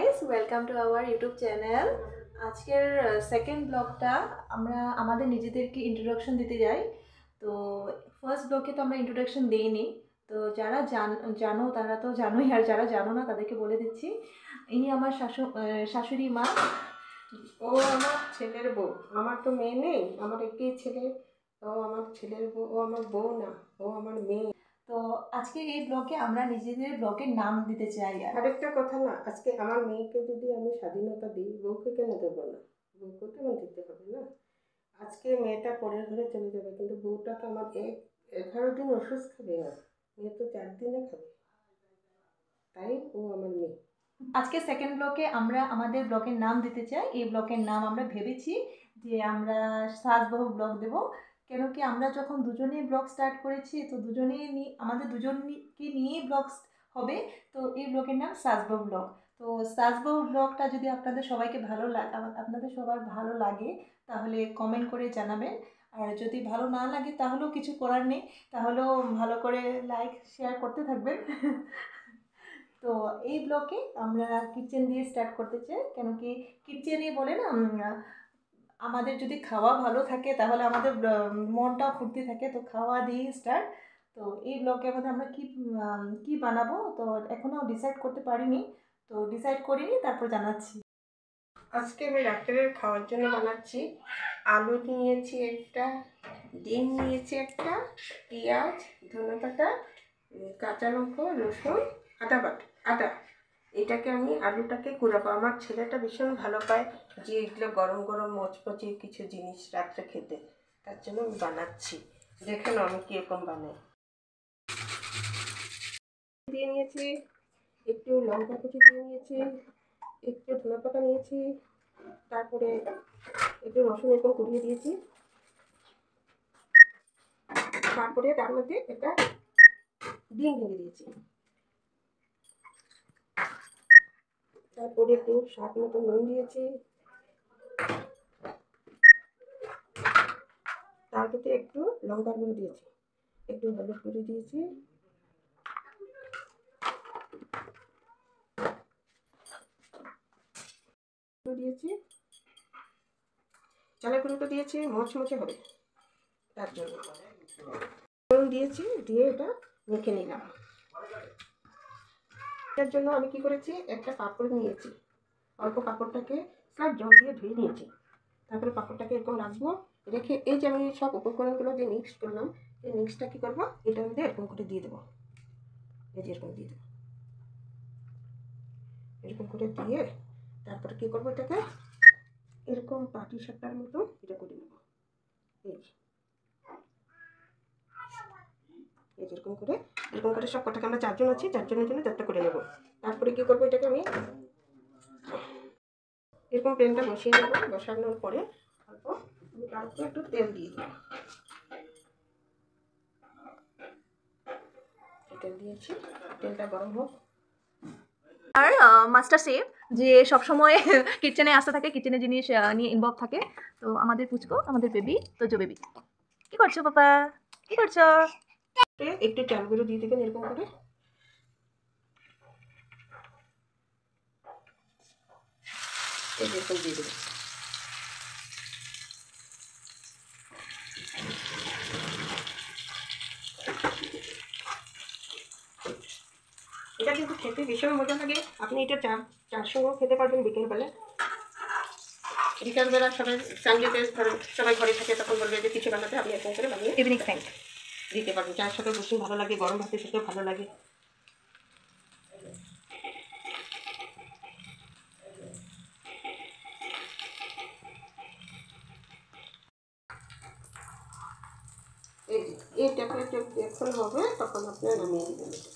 Guys, welcome to our YouTube channel. আজকের second ব্লগটা আমরা আমাদের নিজেদেরকে ইন্ট্রোডাকশন দিতে যাই। তো ফার্স্ট ব্লগে তো আমরা ইন্ট্রোডাকশন দিইনি, তো যারা জানো তারা তো জানোই, আর যারা জানো না তাদেরকে বলে দিচ্ছি। ইনি আমার শাশুড়ি মা। ও আমার ছেলের বউ। আমার তো মেয়ে নেই, আমার একই ছেলে। ও আমার ছেলের বউ, ও আমার বউ না, ও আমার মেয়ে। তো আজকে এই ব্লগে আমরা নিজেদের ব্লগের নাম দিতে চাই। আরেকটা কথা না, আজকে আমার মেয়েকে যদি আমি স্বাধীনতা দিই, বউকে কেন দেবো না? বউকে তো আমার দিতে হবে না। আজকে মেয়েটা পরের ঘরে চলে যাবে, কিন্তু বউটা তো আমার 11 দিন ওষুধ খাবে না, মেয়ে তো 4 দিনে খাবে। তাই ও আমার মেয়ে। আজকে সেকেন্ড ব্লকে আমরা আমাদের ব্লগের নাম দিতে চাই। এই ব্লগের নাম আমরা ভেবেছি যে আমরা সাজবহু ব্লগ দেব। কেন কি আমরা যখন দুজনেই ব্লগ স্টার্ট করেছি, তো আমাদের দুজনকে নিয়েই ব্লগ হবে। তো এই ব্লগের নাম সাজবহু ব্লগ। তো সাজবহু ব্লগটা যদি আপনাদের সবাইকে আপনাদের সবার ভালো লাগে তাহলে কমেন্ট করে জানাবেন। আর যদি ভালো না লাগে তাহলেও কিছু করার নেই, তাহলেও ভালো করে লাইক শেয়ার করতে থাকবেন। তো এই ব্লকে আমরা কিচেন দিয়ে স্টার্ট করতে চাই। কেন কি কিচেনে বলে না, আমাদের যদি খাওয়া ভালো থাকে তাহলে আমাদের মনটা ফুর্তি থাকে। তো খাওয়া দিয়ে স্টার্ট। তো এই ব্লকের মধ্যে আমরা কি বানাবো তো এখনও ডিসাইড করতে পারিনি। তো ডিসাইড করিনি, তারপর জানাচ্ছি। আজকে আমি রাত্রের খাওয়ার জন্য বানাচ্ছি। আলু নিয়েছি একটা, ডিম নিয়েছি একটা, পেঁয়াজ, ধনেপাতা, কাঁচা লঙ্কা, রসুন, আদা। এটাকে আমি আলুটাকে কুড়াবো। আমার ছেলেটা ভীষণ ভালো পায় যে এগুলো গরম গরম মচমচে কিছু জিনিস রাত্রে খেতে, তার জন্য আমি বানাচ্ছি। দেখে নাও আমি কীরকম বানাই। দিয়ে নিয়েছি, একটু লঙ্কা কুচি দিয়ে নিয়েছি, একটু ধনেপাতা নিয়েছি, তারপরে একটু রসুন এরকম কুড়িয়ে দিয়েছি। তারপরে তার মধ্যে একটা ডিম ভেঙে দিয়েছি। তারপরে একটু স্বাদ মতো নুন দিয়েছি। তারপরে একটু লঙ্কার গুঁড়ো দিয়েছি, একটু হলুদ গুঁড়ো দিয়েছি, দিয়েছি চালের গুঁড়োটা দিয়েছি, মচমচে হবে তার জন্য দিয়েছি। দিয়ে এটা মেখে নিলাম। এটার জন্য আমি কি করেছি, একটা পাঁপড় নিয়েছি, অল্প পাঁপড়টাকে স্লাইড জল দিয়ে ধুয়ে নিয়েছি। তারপরে পাঁপড়টাকে এরকম রাখবো, রেখে এই যে আমি সব উপকরণগুলো যে মিক্স করলাম, এই মিক্সটা কী করবো, এটার মধ্যে এরকম করে দিয়ে দেবো। এই যে এরকম দিয়ে দেবো, এরকম করে দিয়ে তারপরে কী করবো, এটাকে এরকম পাটি সাপটার মতো এটা করে নেবো। এই এরকম করে সব কটাকে আমরা 4 জন আছি, 4 জনের জন্য 4টা করে নেবো। তারপরে কী করবো, এটাকে আমি এরকম প্যানটা বসিয়ে দেবো। বসানোর পরে অল্প একটু তেল দিয়ে দেবো। তেল দিয়েছি, তেলটা গরম হোক। আর মাস্টার শেফ যে সবসময় কিচেনে আসতে থাকে, কিচেনে জিনিস নিয়ে ইনভলভ থাকে। তো আমাদের পুচকো, আমাদের বেবি, তো বেবি কি করছো পাপা, কি করছো? একটু চাল গুঁড়ো দিয়ে দেবেন এরকম করে। এরকম দিয়ে দেবেন। এটা কিন্তু খেতে ভীষণ মজা লাগে। আপনি এটা চার সঙ্গেও খেতে পারবেন বিকেলবেলা। বিকেলবেলা সবাই সানডেতে সবাই ঘরে থাকে, তখন বলবে যে কিছু বানাতে, আপনি এরকম করে বানিয়ে ইভিনিং স্ন্যাক দিতে পারবেন। চায়ের সাথে ভীষণ ভালো লাগে, গরম ভাতের সাথেও ভালো লাগে। এই টেম্পারেচার যখন হবে তখন আপনি নামিয়ে দেবেন।